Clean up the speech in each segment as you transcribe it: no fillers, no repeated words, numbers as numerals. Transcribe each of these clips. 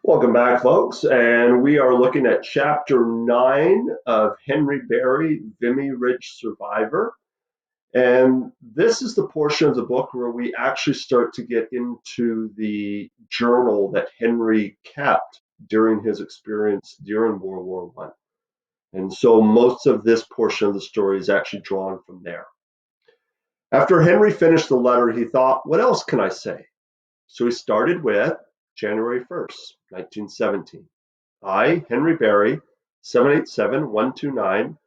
Welcome back, folks, and we are looking at Chapter 9 of Henry Barrie, Vimy Ridge Survivor. And this is the portion of the book where we actually start to get into the journal that Henry kept during his experience during World War One. And so most of this portion of the story is actually drawn from there. After Henry finished the letter, he thought, what else can I say? So he started with January 1st, 1917. I, Henry Barrie, 787-129,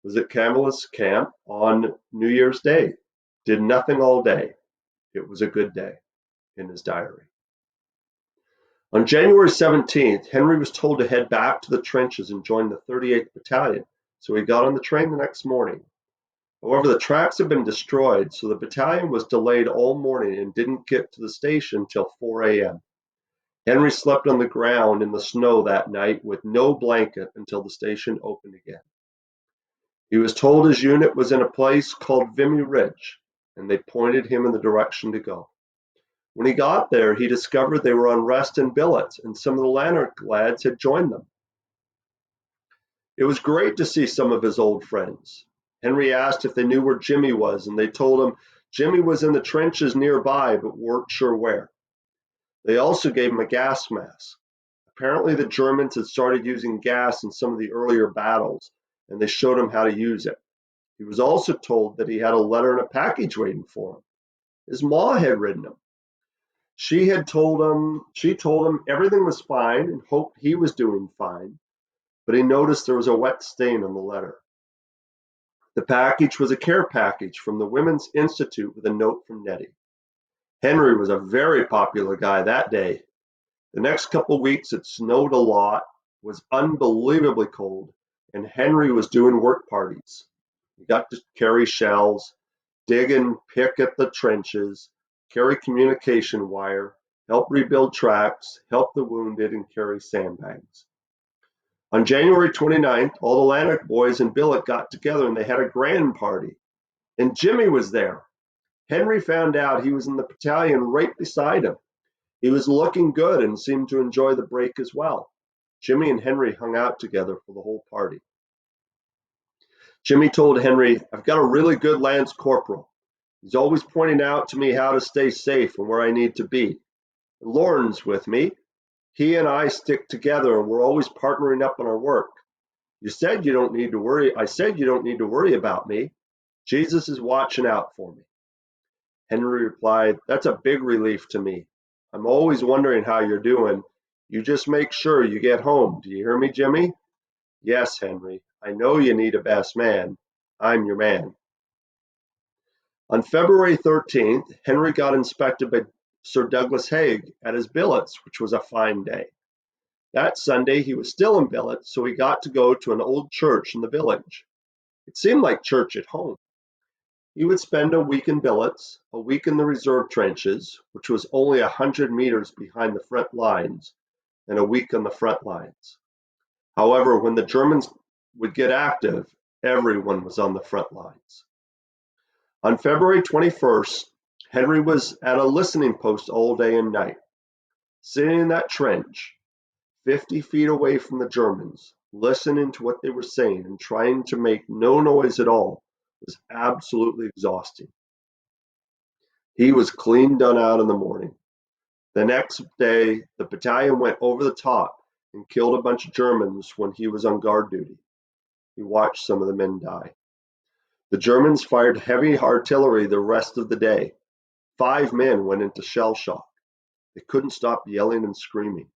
was at Camillus Camp on New Year's Day. Did nothing all day. It was a good day, in his diary. On January 17th, Henry was told to head back to the trenches and join the 38th Battalion, so he got on the train the next morning. However, the tracks had been destroyed, so the battalion was delayed all morning and didn't get to the station till 4 a.m. Henry slept on the ground in the snow that night with no blanket until the station opened again. He was told his unit was in a place called Vimy Ridge, and they pointed him in the direction to go. When he got there, he discovered they were on rest in billets, and some of the Lanark lads had joined them. It was great to see some of his old friends. Henry asked if they knew where Jimmy was, and they told him Jimmy was in the trenches nearby, but weren't sure where. They also gave him a gas mask. Apparently, the Germans had started using gas in some of the earlier battles, and they showed him how to use it. He was also told that he had a letter and a package waiting for him. His ma had written him. She told him everything was fine and hoped he was doing fine, but he noticed there was a wet stain on the letter. The package was a care package from the Women's Institute with a note from Nettie. Henry was a very popular guy that day. The next couple of weeks it snowed a lot, was unbelievably cold, and Henry was doing work parties. He got to carry shells, dig and pick at the trenches, carry communication wire, help rebuild tracks, help the wounded, and carry sandbags. On January 29th, all the Lanark boys in billet got together and they had a grand party. And Jimmy was there. Henry found out he was in the battalion right beside him. He was looking good and seemed to enjoy the break as well. Jimmy and Henry hung out together for the whole party. Jimmy told Henry, I've got a really good lance corporal. He's always pointing out to me how to stay safe and where I need to be. Lauren's with me. He and I stick together and we're always partnering up on our work. You said you don't need to worry. I said you don't need to worry about me. Jesus is watching out for me. Henry replied, that's a big relief to me. I'm always wondering how you're doing. You just make sure you get home. Do you hear me, Jimmy? Yes, Henry. I know you need a best man. I'm your man. On February 13th, Henry got inspected by Sir Douglas Haig at his billets, which was a fine day. That Sunday, he was still in billets, so he got to go to an old church in the village. It seemed like church at home. He would spend a week in billets, a week in the reserve trenches, which was only 100 meters behind the front lines, and a week on the front lines. However, when the Germans would get active, everyone was on the front lines. On February 21st, Henry was at a listening post all day and night, sitting in that trench, 50 feet away from the Germans, listening to what they were saying and trying to make no noise at all was absolutely exhausting. He was clean done out in the morning. The next day, the battalion went over the top and killed a bunch of Germans when he was on guard duty. He watched some of the men die. The Germans fired heavy artillery the rest of the day. 5 men went into shell shock. They couldn't stop yelling and screaming.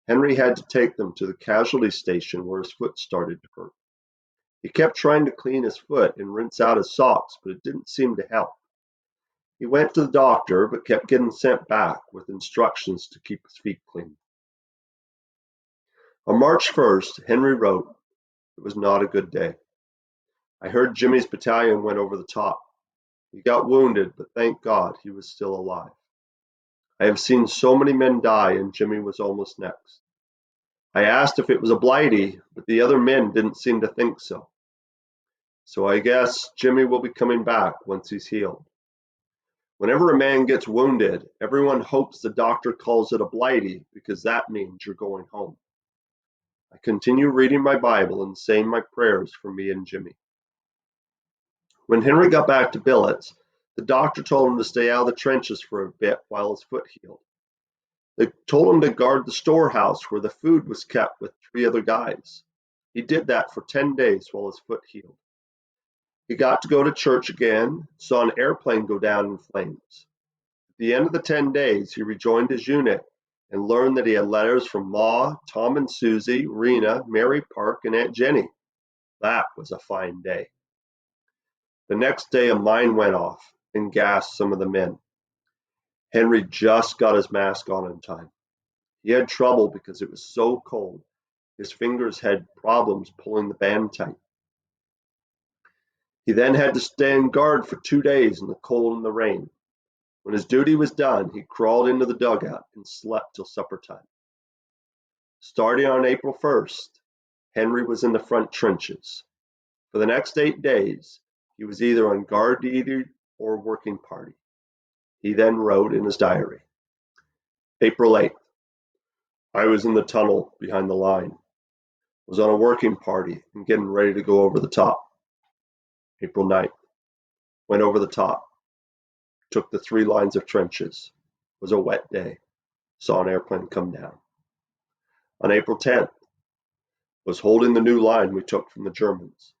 Henry had to take them to the casualty station where his foot started to hurt. He kept trying to clean his foot and rinse out his socks, but it didn't seem to help. He went to the doctor, but kept getting sent back with instructions to keep his feet clean. On March 1st, Henry wrote, it was not a good day. I heard Jimmy's battalion went over the top. He got wounded, but thank God he was still alive. I have seen so many men die, and Jimmy was almost next. I asked if it was a blighty, but the other men didn't seem to think so. So I guess Jimmy will be coming back once he's healed. Whenever a man gets wounded, everyone hopes the doctor calls it a blighty because that means you're going home. I continue reading my Bible and saying my prayers for me and Jimmy. When Henry got back to billets, the doctor told him to stay out of the trenches for a bit while his foot healed. They told him to guard the storehouse where the food was kept with 3 other guys. He did that for 10 days while his foot healed. He got to go to church again, saw an airplane go down in flames. At the end of the 10 days, he rejoined his unit and learned that he had letters from Ma, Tom and Susie, Rena, Mary Park, and Aunt Jenny. That was a fine day. The next day, a mine went off and gassed some of the men. Henry just got his mask on in time. He had trouble because it was so cold. His fingers had problems pulling the band tight. He then had to stand guard for 2 days in the cold and the rain. When his duty was done, he crawled into the dugout and slept till supper time. Starting on April 1st, Henry was in the front trenches. For the next 8 days, he was either on guard duty or working party. He then wrote in his diary, April 8th, I was in the tunnel behind the line, was on a working party and getting ready to go over the top. April 9th, went over the top, took the 3 lines of trenches, was a wet day, saw an airplane come down. On April 10th, was holding the new line we took from the Germans.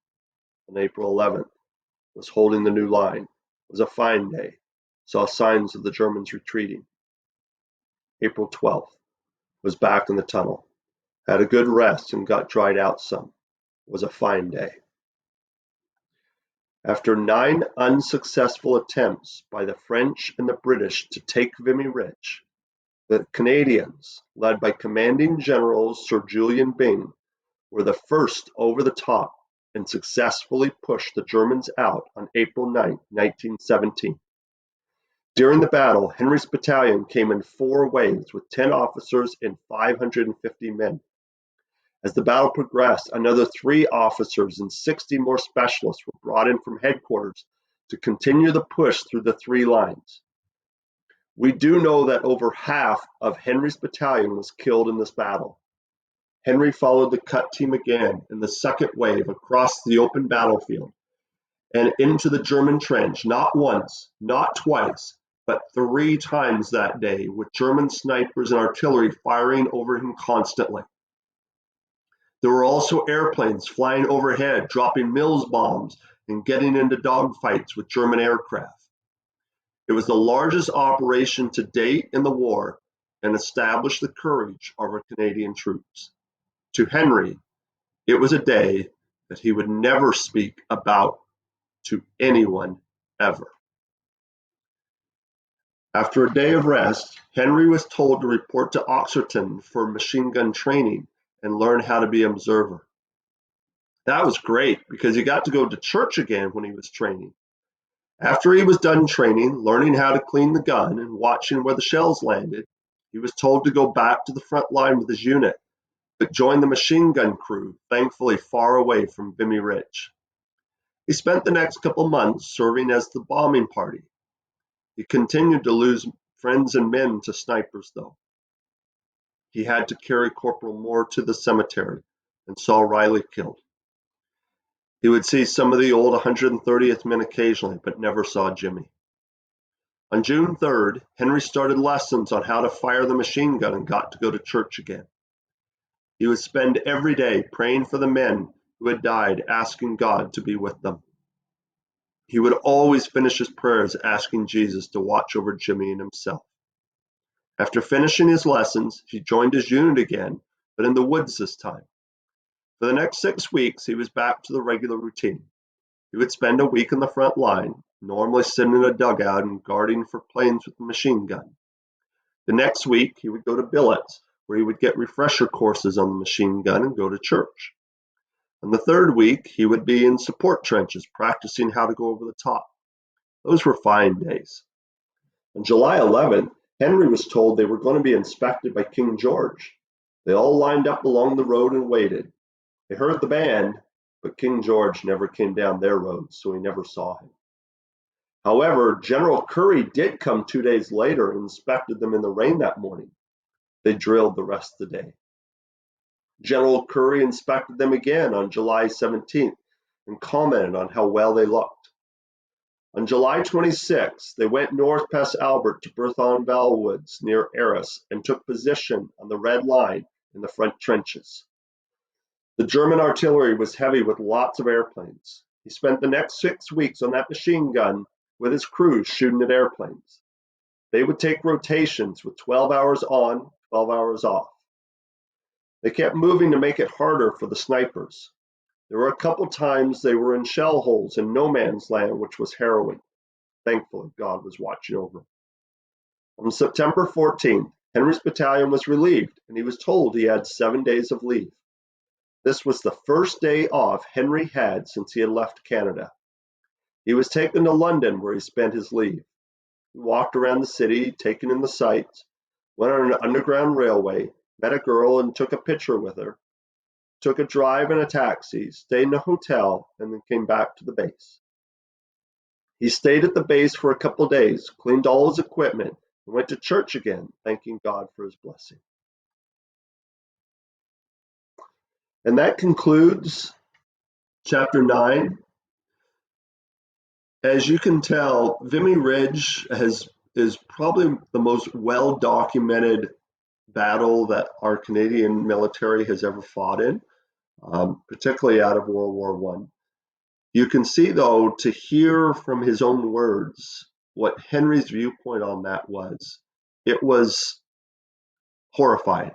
On April 11th, was holding the new line, was a fine day, saw signs of the Germans retreating. April 12th, was back in the tunnel, had a good rest and got dried out some, was a fine day. After 9 unsuccessful attempts by the French and the British to take Vimy Ridge, the Canadians, led by Commanding General Sir Julian Byng, were the first over the top and successfully pushed the Germans out on April 9, 1917. During the battle, Henry's battalion came in 4 waves with 10 officers and 550 men. As the battle progressed, another 3 officers and 60 more specialists were brought in from headquarters to continue the push through the 3 lines. We do know that over half of Henry's battalion was killed in this battle. Henry followed the cut team again in the second wave across the open battlefield and into the German trench, not once, not twice, but 3 times that day, with German snipers and artillery firing over him constantly. There were also airplanes flying overhead, dropping Mills bombs and getting into dogfights with German aircraft. It was the largest operation to date in the war and established the courage of our Canadian troops. To Henry, it was a day that he would never speak about to anyone ever. After a day of rest, Henry was told to report to Oxerton for machine gun training and learn how to be an observer. That was great because he got to go to church again when he was training. After he was done training, learning how to clean the gun and watching where the shells landed, he was told to go back to the front line with his unit, but join the machine gun crew, thankfully far away from Vimy Ridge. He spent the next couple months serving as the bombing party. He continued to lose friends and men to snipers, though. He had to carry Corporal Moore to the cemetery and saw Riley killed. He would see some of the old 130th men occasionally, but never saw Jimmy. On June 3rd, Henry started lessons on how to fire the machine gun and got to go to church again. He would spend every day praying for the men who had died, asking God to be with them. He would always finish his prayers asking Jesus to watch over Jimmy and himself. After finishing his lessons, he joined his unit again, but in the woods this time. For the next 6 weeks, he was back to the regular routine. He would spend a week on the front line, normally sitting in a dugout and guarding for planes with a machine gun. The next week, he would go to billets, where he would get refresher courses on the machine gun and go to church. On the 3rd week, he would be in support trenches, practicing how to go over the top. Those were fine days. On July 11th, Henry was told they were going to be inspected by King George. They all lined up along the road and waited. They heard the band, but King George never came down their road, so he never saw him. However, General Curry did come 2 days later and inspected them in the rain that morning. They drilled the rest of the day. General Curry inspected them again on July 17th and commented on how well they looked. On July 26th, they went north past Albert to Berthon-Val Woods near Arras and took position on the Red Line in the front trenches. The German artillery was heavy with lots of airplanes. He spent the next 6 weeks on that machine gun with his crews shooting at airplanes. They would take rotations with 12 hours on, 12 hours off. They kept moving to make it harder for the snipers. There were a couple times they were in shell holes in no man's land, which was harrowing. Thankfully, God was watching over them. On September 14th, Henry's battalion was relieved, and he was told he had 7 days of leave. This was the first day off Henry had since he had left Canada. He was taken to London, where he spent his leave. He walked around the city, taking in the sights, went on an underground railway, met a girl and took a picture with her, took a drive in a taxi, stayed in a hotel, and then came back to the base. He stayed at the base for a couple days, cleaned all his equipment, and went to church again, thanking God for his blessing. And that concludes chapter 9. As you can tell, Vimy Ridge is probably the most well-documented battle that our Canadian military has ever fought in, particularly out of World War I. You can see, though, to hear from his own words what Henry's viewpoint on that was. It was horrifying.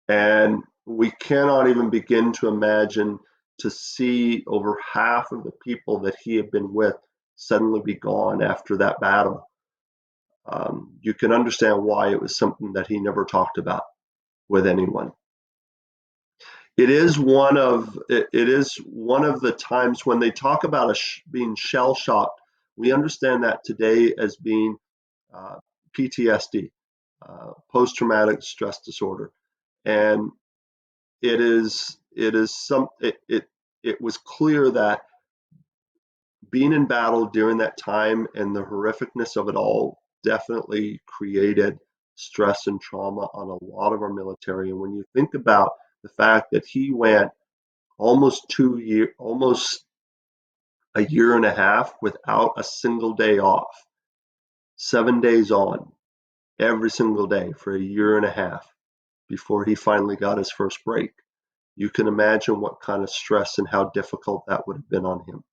And we cannot even begin to imagine to see over half of the people that he had been with suddenly be gone after that battle. You can understand why it was something that he never talked about with anyone. It is one of the times when they talk about being shell shocked. We understand that today as being PTSD, post-traumatic stress disorder, and it was clear that being in battle during that time and the horrificness of it all definitely created stress and trauma on a lot of our military. And when you think about the fact that he went almost a year and a half without a single day off, 7 days on, every single day for a year and a half before he finally got his first break. You can imagine what kind of stress and how difficult that would have been on him.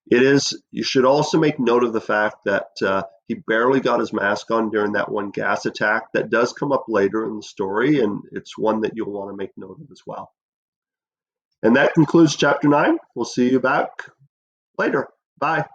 You should also make note of the fact that he barely got his mask on during that one gas attack. That does come up later in the story, and it's one that you'll want to make note of as well. And that concludes chapter 9. We'll see you back later. Bye.